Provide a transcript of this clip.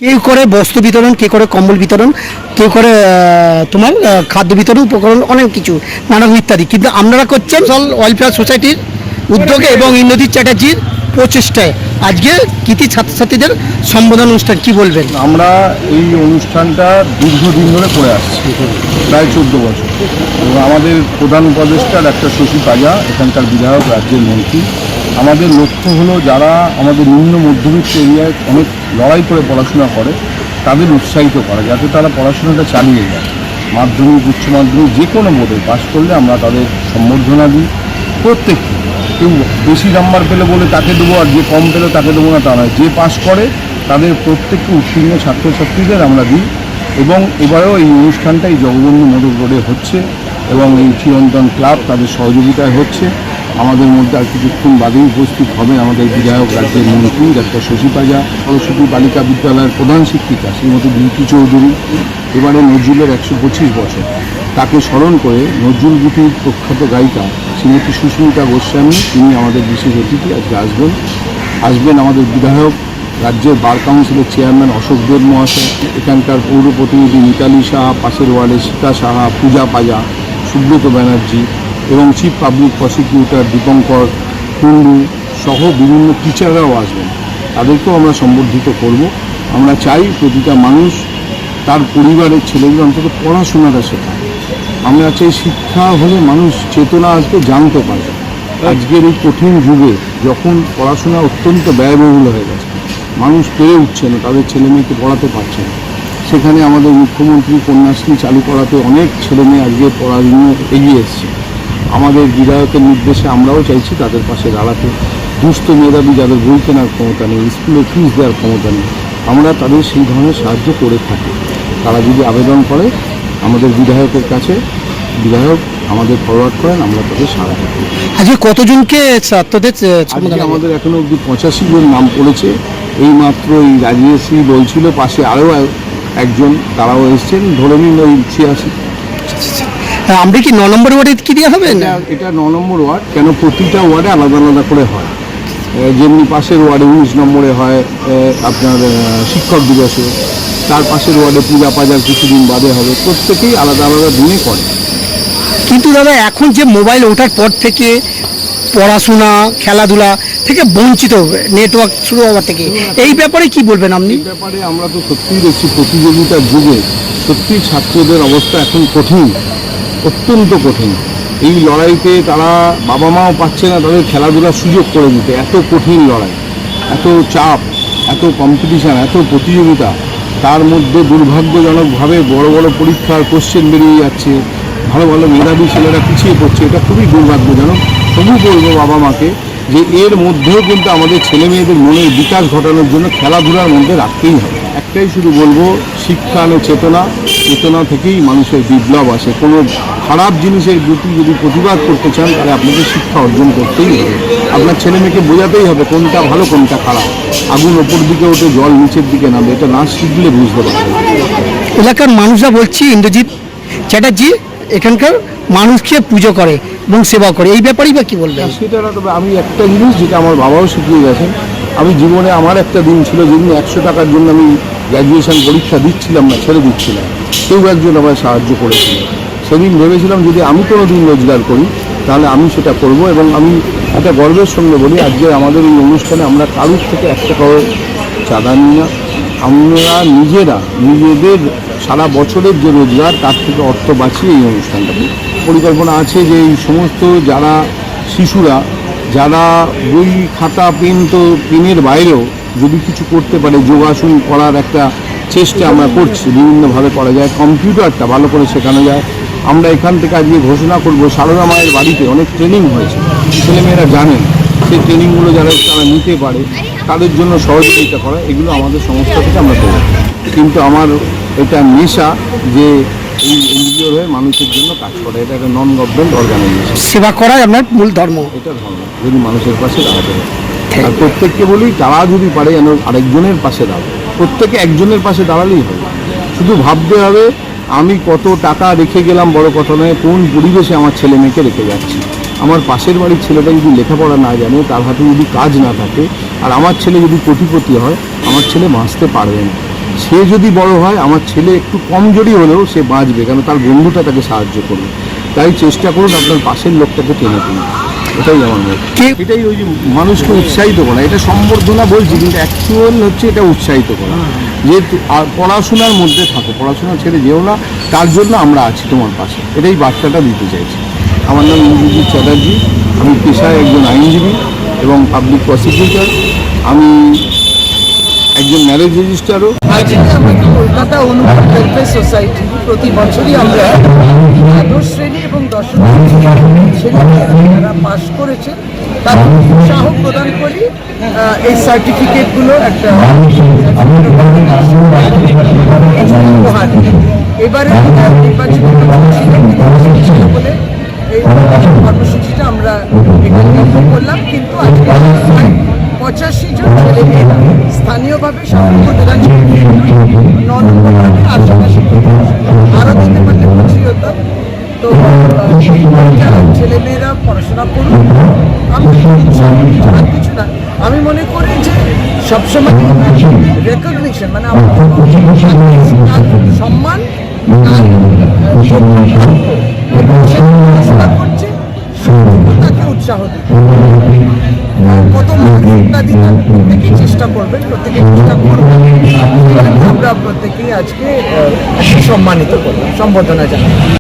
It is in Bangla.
কেউ করে বস্ত্র বিতরণ, কেউ করে কম্বল বিতরণ, কেউ করে তোমার খাদ্য বিতরণ, উপকরণ, অনেক কিছু নানা ইত্যাদি। কিন্তু আপনারা করছেন সোশ্যাল ওয়েলফেয়ার সোসাইটির উদ্যোগে এবং ইন্দ্রজিৎ চ্যাটার্জির প্রচেষ্টায় আজকে কৃতি ছাত্রছাত্রীদের সম্বোধন অনুষ্ঠান, কি বলবেন? আমরা এই অনুষ্ঠানটা দীর্ঘদিন ধরে করে আসছি, প্রায় 14 বছর। এবং আমাদের প্রধান উপদেষ্টা ডাক্তার শশী পাজা, এখানকার বিধায়ক, রাজ্যের মন্ত্রী, আমাদের লক্ষ্য হলো যারা আমাদের নিম্ন মধ্যবিত্ত এরিয়ায় অনেক লড়াই করে পড়াশোনা করে তাদের উৎসাহিত করা, যাতে তারা পড়াশোনাটা চালিয়ে যায়। মাধ্যমিক, উচ্চ মাধ্যমিক যে কোনো বোর্ডে পাশ করলে আমরা তাদের সম্বর্ধনা দিই। প্রত্যেককে, কেউ বেশি নাম্বার পেলে বলে তাকে দেবো, আর যে কম পেলে তাকে দেবো না তা নয়, যে পাশ করে তাদের প্রত্যেককে উত্তীর্ণ ছাত্রছাত্রীদের আমরা দিই। এবং এবারেও এই অনুষ্ঠানটা এই জগবন্ধু মোটর রোডে হচ্ছে এবং এই চিরন্তন ক্লাব তাদের সহযোগিতায় হচ্ছে। আমাদের মধ্যে আর কিছুক্ষণ বাদেই উপস্থিত হবেন আমাদের বিধায়ক, রাজ্যের মন্ত্রী ডাক্তার শশী পাজা, সরস্বতী বালিকা বিদ্যালয়ের প্রধান শিক্ষিকা শ্রীমতী বিউটি চৌধুরী। এবারে নজরুলের 125 বছর, তাকে স্মরণ করে নজরুল গীতির প্রখ্যাত গায়িকা শ্রীমতী সুস্মিতা গোস্বামী, তিনি আমাদের বিশেষ অতিথি আজকে আসবেন আমাদের বিধায়ক, রাজ্যের বার কাউন্সিলের চেয়ারম্যান অশোক দেব মহাশয়, এখানকার পৌর প্রতিনিধি মিতালি সাহা, পাশের ওয়ার্ডে সীতা সাহা, পূজা পাজা, সুব্রত ব্যানার্জি এবং chief public prosecutor Dipankar Kundu সহ বিভিন্ন টিচাররাও আসবেন। তাদেরকেও আমরা সম্বর্ধিত করব। আমরা চাই প্রতিটা মানুষ তার পরিবারের ছেলেগুলো অন্তত পড়াশোনাটা শেখায়। আমরা চাই শিক্ষা হলে মানুষ চেতনা আসবে, জানতে পারবে। আজকের এই কঠিন যুগে যখন পড়াশোনা অত্যন্ত ব্যয়বহুল হয়ে গেছে, মানুষ পেরে উঠছে না, তাদের ছেলে মেয়েকে পড়াতে পারছে না, সেখানে আমাদের মুখ্যমন্ত্রী কন্যাশ্রী চালু করাতে অনেক ছেলে মেয়ে আজকে পড়ার জন্য এগিয়ে এসছে। আমাদের বিধায়কের নির্দেশে আমরাও চাইছি তাদের পাশে দাঁড়াতে। দুস্থ মেধাবী যাদের বই কেনার ক্ষমতা নেই, স্কুলে ফিস দেওয়ার ক্ষমতা নেই, আমরা তাদের সেই ধরনের সাহায্য করে থাকি। তারা যদি আবেদন করে আমাদের বিধায়কের কাছে, বিধায়ক আমাদের ফরওয়ার্ড করেন, আমরা তাদের সাহায্য করি। আজকে কতজনকে ছাত্রদের আজকে আমাদের এখনো অবধি 85 জন নাম পড়েছে। এইমাত্র এই রাজশ্রী বলছিল পাশে আরও একজন, তারাও এসছেন, ধরে নিন ওই 86। আমরা কি 9 নম্বর ওয়ার্ডে কি দেওয়া হবে না? এটা 9 নম্বর ওয়ার্ড, কেন প্রতিটা ওয়ার্ডে আলাদা আলাদা করে হয়। যেমনি পাশের ওয়ার্ডে 19 নম্বরে হয় আপনার শিক্ষক দিবসে, তার পাশের ওয়ার্ডে পূজা পাজার কিছুদিন বাদে হবে, প্রত্যেকেই আলাদা আলাদা দিনে করে। কিন্তু দাদা এখন যে মোবাইল ওঠার পর থেকে পড়াশোনা, খেলাধুলা থেকে বঞ্চিত, নেটওয়ার্ক শুরু হওয়ার থেকে, এই ব্যাপারে কি বলবেন আপনি? এই ব্যাপারে আমরা তো সত্যিই দেখছি প্রতিযোগিতার যুগে সত্যিই ছাত্রদের অবস্থা এখন কঠিন, অত্যন্ত কঠিন। এই লড়াইতে তারা বাবা মাও পাচ্ছে না তাদের খেলাধুলার সুযোগ করে দিতে। এত কঠিন লড়াই, এত চাপ, এত কম্পিটিশান, এত প্রতিযোগিতা, তার মধ্যে দুর্ভাগ্যজনকভাবে বড় বড় পরীক্ষার কোশ্চেন বেরিয়ে যাচ্ছে, ভালো ভালো মেধাবী ছেলেরা পিছিয়ে পড়ছে। এটা খুবই দুর্ভাগ্যজনক। তবু বলবো বাবা মাকে যে এর মধ্যেও কিন্তু আমাদের ছেলে মেয়েদের মনের বিকাশ ঘটানোর জন্য খেলাধুলার মধ্যে রাখতেই হবে। একটাই শুধু বলবো, শিক্ষা আনে চেতনা, চেতনা থেকেই মানুষের বিপ্লব আসে। কোনো খারাপ জিনিসের প্রতি যদি প্রতিবাদ করতে চান তাহলে আপনাকে শিক্ষা অর্জন করতেই হবে। আপনার ছেলে মেয়েকে বোঝাতেই হবে কোনটা ভালো কোনটা খারাপ। আগুন ওপর দিকে ওঠে, জল নিচের দিকে নামে, এটা না শিখলে বুঝতে পারবে। এলাকার মানুষরা বলছি ইন্দ্রজিৎ চ্যাটার্জি এখানকার মানুষকে পুজো করে এবং সেবা করে, এই ব্যাপারেই বা কী বলবেন? সেটা না, তবে আমি একটা জিনিস যেটা আমার বাবাও শিখিয়ে গেছেন, আমি জীবনে আমার একটা দিন ছিল যেদিন 100 টাকার জন্য আমি গ্র্যাজুয়েশন পরীক্ষা দিচ্ছিলাম না, ছেড়ে দিচ্ছিলাম। কেউ একজন আমায় সাহায্য করেছিল। সেদিন ভেবেছিলাম যদি আমি কোনো দিন রোজগার করি তাহলে আমি সেটা করব। এবং আমি একটা গর্বের সঙ্গে বলি, আজকে আমাদের এই অনুষ্ঠানে আমরা কারুর থেকে 1 টাকাও চাঁদা নিই না। আমরা নিজেরা নিজেদের সারা বছরের যে রোজগার তার থেকে অর্থ বাঁচিয়ে এই অনুষ্ঠানটা করি। পরিকল্পনা আছে যে এই সমস্ত যারা শিশুরা, যারা বই খাতা পেন, তো পেনের বাইরেও যদি কিছু করতে পারে, যোগাসন করার একটা চেষ্টা আমরা করছি, বিভিন্নভাবে করা যায়, কম্পিউটারটা ভালো করে শেখানো যায়। আমরা এখান থেকে আজকে ঘোষণা করব, সারদা মায়ের বাড়িতে অনেক ট্রেনিং হয়েছে, ছেলেমেয়েরা জানেন, সেই ট্রেনিংগুলো যারা তারা নিতে পারে তাদের জন্য সহযোগিতা করা, এগুলো আমাদের সংস্থা থেকে আমরা করব। কিন্তু আমার এটা নেশা যে এই এনজিও হয়ে মানুষের জন্য কাজ করা, এটা একটা নন গভর্নমেন্ট অর্গানাইজেশন। সেবা করাই আপনার মূল ধর্ম। এটা ধর্ম, যদি মানুষের পাশে দাঁড়াতে হবে। আর প্রত্যেককে বলি তারা যদি পারে যেন আরেকজনের পাশে দাঁড়াবে। প্রত্যেকে একজনের পাশে দাঁড়ালেই হবে। শুধু ভাবতে হবে আমি কত টাকা রেখে গেলাম বড় কথা নয়, কোন পরিবেশে আমার ছেলে মেয়েকে রেখে যাচ্ছি। আমার পাশের বাড়ির ছেলেটা যদি লেখাপড়া না জানে, তার হাতে যদি কাজ না থাকে, আর আমার ছেলে যদি কোটিপতি হয়, আমার ছেলে বাঁচতে পারবে না। সে যদি বড় হয় আমার ছেলে একটু কমজোরি হলেও সে বাঁচবে, কেন তার বন্ধুটা তাকে সাহায্য করবে। তাই চেষ্টা করুন আপনার পাশের লোকটাকে টেনে তুলুন, এটাই আমার মত। এটাই ওই যে মানুষকে উৎসাহিত করা, এটা সম্বর্ধনা বলছি কিন্তু অ্যাকচুয়াল হচ্ছে এটা উৎসাহিত করা, যে পড়াশোনার মধ্যে থাকো, পড়াশোনা ছেড়ে যেও না, তার জন্য আমরা আছি তোমার পাশে, এটাই বার্তাটা দিতে চাইছি। আমার নাম ইন্দ্রজিৎ চ্যাটার্জি, আমি পেশায় একজন আইনজীবী এবং পাবলিক প্রসিকিউটর, আমি একজন ম্যারেজ রেজিস্ট্রারও। আজকে আমাদের কলকাতা অনুকূল ওয়েলফেয়ার সোসাইটি প্রতি বছরই আমরা দ্বাদশ শ্রেণী এবং দশম শ্রেণীর ছেলেমেয়েরা যারা পাশ করেছে তাদের উৎসাহ প্রদান করি এই সার্টিফিকেটগুলো একটা উপহার। এবারে নির্বাচিত ছিল বলে এই কর্মসূচিটা আমরা এখানে করলাম, কিন্তু আজকে 85 জন ছেলেমেয়েরা স্থানীয়ভাবে সাফল্য প্রদান আশেপাশে আরও দিতে পারলে খুশি হতাম। তো ছেলেমেয়েরা পড়াশোনা করুন, আমি আর কিছু না। আমি মনে করি যে সবসময় রেকগনিশন মানে আমাদের সম্মান করছে, তাকে উৎসাহ দিতে কত প্রত্যেকেই চেষ্টা করবেন, প্রত্যেকে চেষ্টা করবেন। আমরা প্রত্যেকেই আজকে সম্মানিত করলাম, সম্বোধনা জানাই।